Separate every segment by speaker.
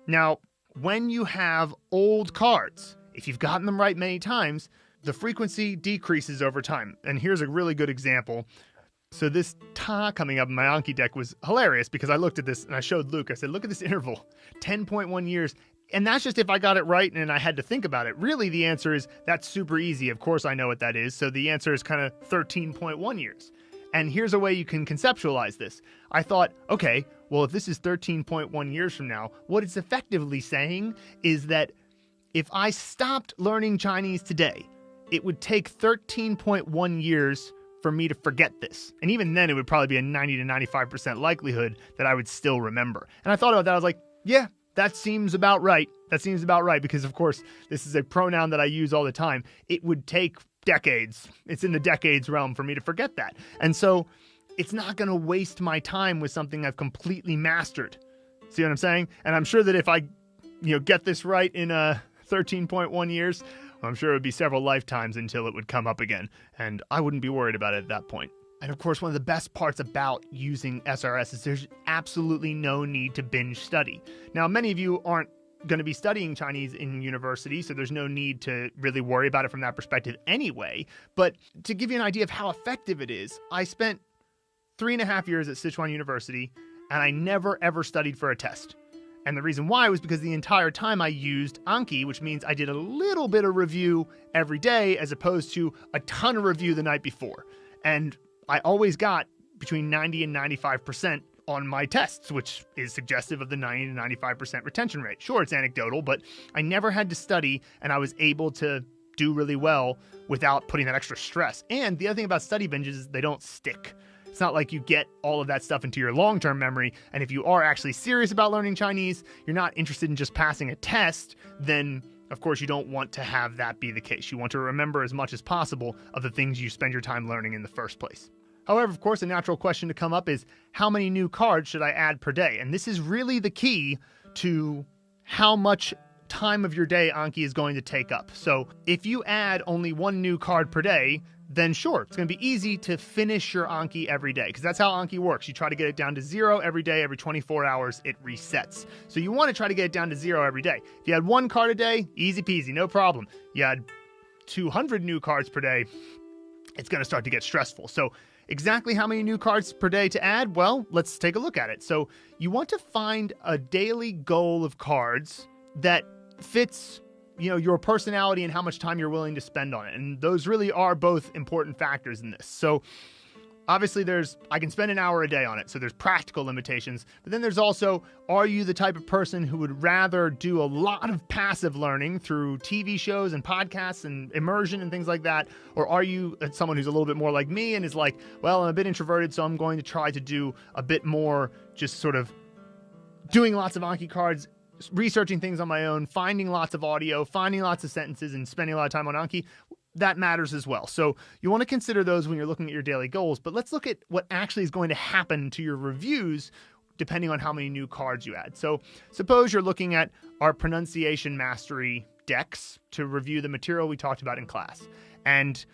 Speaker 1: Now, when you have old cards, if you've gotten them right many times, the frequency decreases over time. And here's a really good example. So this ta coming up in my Anki deck was hilarious because I looked at this and I showed Luke. I said, look at this interval, 10.1 years. And that's just if I got it right and I had to think about it. Really, the answer is that's super easy. Of course, I know what that is. So the answer is kind of 13.1 years. And here's a way you can conceptualize this. I thought, okay, well, if this is 13.1 years from now, what it's effectively saying is that if I stopped learning Chinese today, it would take 13.1 years for me to forget this. And even then, it would probably be a 90 to 95% likelihood that I would still remember. And I thought about that. I was like, yeah, that seems about right. That seems about right because, of course, this is a pronoun that I use all the time. It would take decades. It's in the decades realm for me to forget that. And so it's not going to waste my time with something I've completely mastered. See what I'm saying? And I'm sure that if I, get this right in 13.1 years, I'm sure it would be several lifetimes until it would come up again. And I wouldn't be worried about it at that point. And of course, one of the best parts about using SRS is there's absolutely no need to binge study. Now, many of you aren't going to be studying Chinese in university, so there's no need to really worry about it from that perspective anyway. But to give you an idea of how effective it is, I spent 3.5 years at Sichuan University, and I never ever studied for a test. And the reason why was because the entire time I used Anki, which means I did a little bit of review every day as opposed to a ton of review the night before. And I always got between 90 and 95% on my tests, which is suggestive of the 90 to 95% retention rate. Sure, it's anecdotal, but I never had to study, and I was able to do really well without putting that extra stress. And the other thing about study binges is they don't stick. It's not like you get all of that stuff into your long-term memory, and if you are actually serious about learning Chinese, you're not interested in just passing a test, then of course you don't want to have that be the case. You want to remember as much as possible of the things you spend your time learning in the first place. However, of course, a natural question to come up is how many new cards should I add per day? And this is really the key to how much time of your day Anki is going to take up. So if you add only one new card per day, then sure, it's going to be easy to finish your Anki every day because that's how Anki works. You try to get it down to 0 every day. Every 24 hours, it resets. So you want to try to get it down to 0 every day. If you had one card a day, easy peasy, no problem. You had 200 new cards per day, it's going to start to get stressful. So exactly how many new cards per day to add? Well, let's take a look at it. So you want to find a daily goal of cards that fits, your personality and how much time you're willing to spend on it. And those really are both important factors in this. So obviously I can spend an hour a day on it. So there's practical limitations, but then there's also, are you the type of person who would rather do a lot of passive learning through TV shows and podcasts and immersion and things like that? Or are you someone who's a little bit more like me and is like, well, I'm a bit introverted, so I'm going to try to do a bit more just sort of doing lots of Anki cards, researching things on my own, finding lots of audio, finding lots of sentences, and spending a lot of time on Anki. That matters as well. So you want to consider those when you're looking at your daily goals, but let's look at what actually is going to happen to your reviews depending on how many new cards you add. So suppose you're looking at our pronunciation mastery decks to review the material we talked about in class, and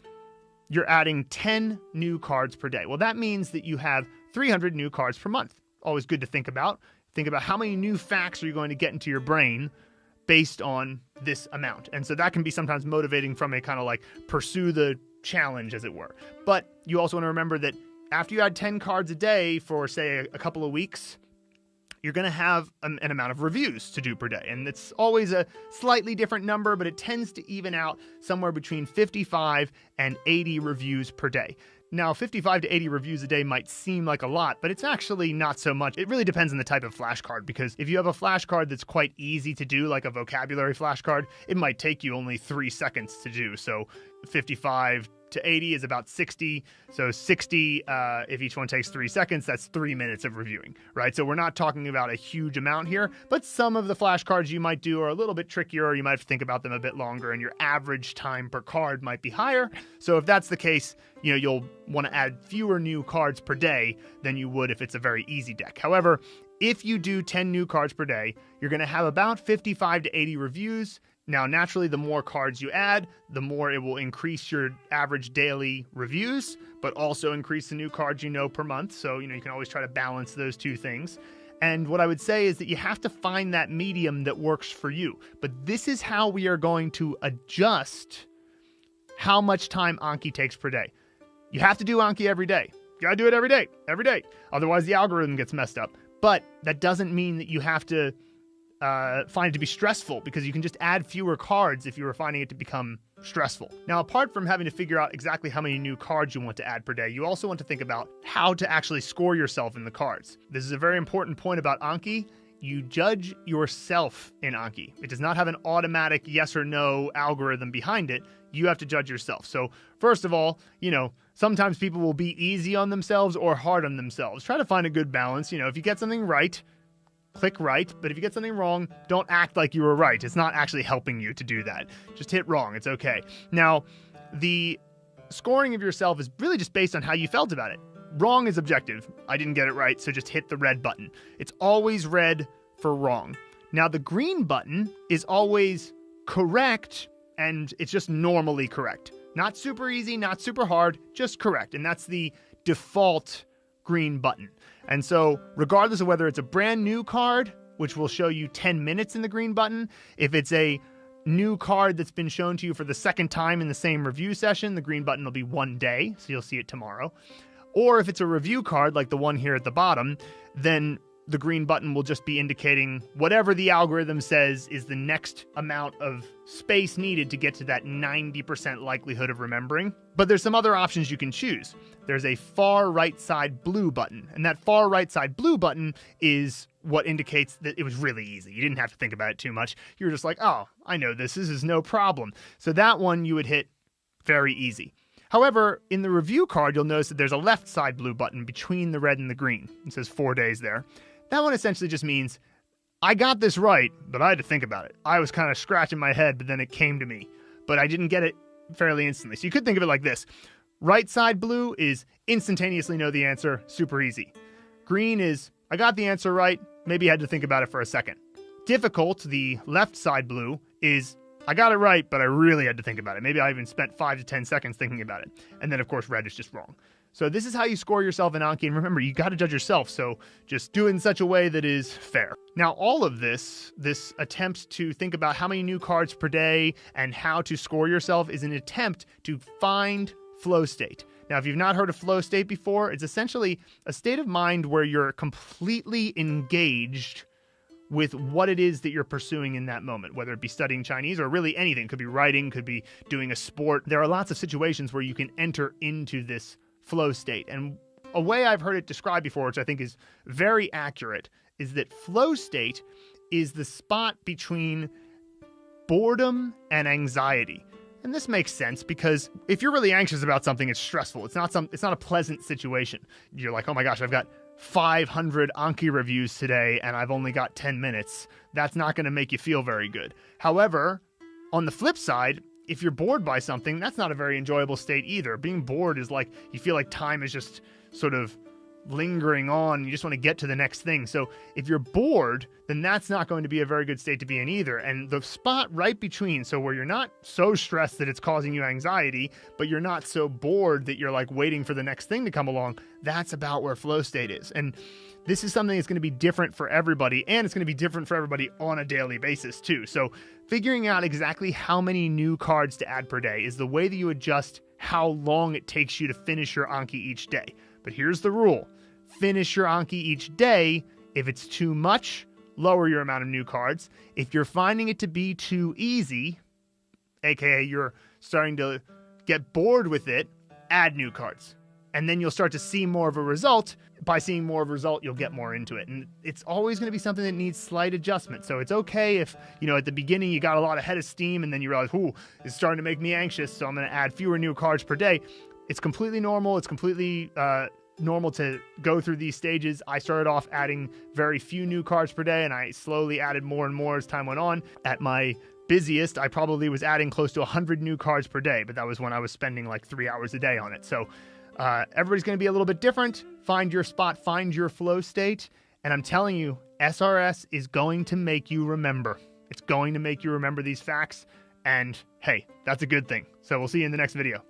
Speaker 1: you're adding 10 new cards per day. Well, that means that you have 300 new cards per month. Always good to think about. Think about how many new facts are you going to get into your brain based on this amount. And so that can be sometimes motivating from a kind of like pursue the challenge, as it were. But you also want to remember that after you add 10 cards a day for, say, a couple of weeks, you're going to have an amount of reviews to do per day. And it's always a slightly different number, but it tends to even out somewhere between 55 and 80 reviews per day. Now, 55 to 80 reviews a day might seem like a lot, but it's actually not so much. It really depends on the type of flashcard, because if you have a flashcard that's quite easy to do, like a vocabulary flashcard, it might take you only 3 seconds to do. So 55 to 80 is about 60. So 60, if each one takes 3 seconds, that's 3 minutes of reviewing, right? So we're not talking about a huge amount here, but some of the flashcards you might do are a little bit trickier, or you might have to think about them a bit longer, and your average time per card might be higher. So if that's the case, you'll want to add fewer new cards per day than you would if it's a very easy deck. However, if you do 10 new cards per day, you're going to have about 55 to 80 reviews. Now, naturally, the more cards you add, the more it will increase your average daily reviews, but also increase the new cards you know per month. So, you can always try to balance those two things. And what I would say is that you have to find that medium that works for you. But this is how we are going to adjust how much time Anki takes per day. You have to do Anki every day. You gotta do it every day. Otherwise, the algorithm gets messed up. But that doesn't mean that you have to find it to be stressful, because you can just add fewer cards if you were finding it to become stressful. Now, apart from having to figure out exactly how many new cards you want to add per day, you also want to think about how to actually score yourself in the cards. This is a very important point about Anki. You judge yourself in Anki. It does not have an automatic yes or no algorithm behind it. You have to judge yourself. So first of all, sometimes people will be easy on themselves or hard on themselves. Try to find a good balance. If you get something right, click right, but if you get something wrong, don't act like you were right. It's not actually helping you to do that. Just hit wrong. It's okay. Now, the scoring of yourself is really just based on how you felt about it. Wrong is objective. I didn't get it right, so just hit the red button. It's always red for wrong. Now, the green button is always correct, and it's just normally correct. Not super easy, not super hard, just correct. And that's the default green button. And so regardless of whether it's a brand new card, which will show you 10 minutes in the green button, if it's a new card that's been shown to you for the second time in the same review session, the green button will be 1 day, so you'll see it tomorrow. Or if it's a review card like the one here at the bottom, then the green button will just be indicating whatever the algorithm says is the next amount of space needed to get to that 90% likelihood of remembering. But there's some other options you can choose. There's a far right side blue button, and that far right side blue button is what indicates that it was really easy. You didn't have to think about it too much. You were just like, oh, I know this is no problem. So that one you would hit very easy. However, in the review card, you'll notice that there's a left side blue button between the red and the green. It says 4 days there. That one essentially just means, I got this right, but I had to think about it. I was kind of scratching my head, but then it came to me. But I didn't get it fairly instantly. So you could think of it like this. Right side blue is instantaneously know the answer, super easy. Green is, I got the answer right, maybe I had to think about it for a second. Difficult, the left side blue, is, I got it right, but I really had to think about it. Maybe I even spent 5 to 10 seconds thinking about it. And then, of course, red is just wrong. So this is how you score yourself in Anki. And remember, you got to judge yourself. So just do it in such a way that is fair. Now, all of this attempt to think about how many new cards per day and how to score yourself is an attempt to find flow state. Now, if you've not heard of flow state before, it's essentially a state of mind where you're completely engaged with what it is that you're pursuing in that moment, whether it be studying Chinese or really anything. Could be writing, could be doing a sport. There are lots of situations where you can enter into this flow state. And a way I've heard it described before, which I think is very accurate, is that flow state is the spot between boredom and anxiety. And this makes sense because if you're really anxious about something, it's stressful. It's not a pleasant situation. You're like, oh my gosh, I've got 500 Anki reviews today and I've only got 10 minutes. That's not going to make you feel very good. However, on the flip side, if you're bored by something, that's not a very enjoyable state either. Being bored is like, you feel like time is just sort of lingering on. You just want to get to the next thing. So if you're bored, then that's not going to be a very good state to be in either. And the spot right between, so where you're not so stressed that it's causing you anxiety, but you're not so bored that you're like waiting for the next thing to come along, that's about where flow state is. And this is something that's going to be different for everybody, and it's going to be different for everybody on a daily basis too. So figuring out exactly how many new cards to add per day is the way that you adjust how long it takes you to finish your Anki each day. But here's the rule. Finish your Anki each day. If it's too much, lower your amount of new cards. If you're finding it to be too easy, aka you're starting to get bored with it, add new cards. And then you'll start to see more of a result. By seeing more of a result, you'll get more into it. And it's always going to be something that needs slight adjustment. So it's okay if, at the beginning you got a lot of head of steam and then you realize, it's starting to make me anxious, so I'm going to add fewer new cards per day. It's completely normal. It's completely normal to go through these stages. I started off adding very few new cards per day, and I slowly added more and more as time went on. At my busiest, I probably was adding close to 100 new cards per day, but that was when I was spending like 3 hours a day on it. So everybody's going to be a little bit different. Find your spot, find your flow state. And I'm telling you, SRS is going to make you remember. It's going to make you remember these facts. And hey, that's a good thing. So we'll see you in the next video.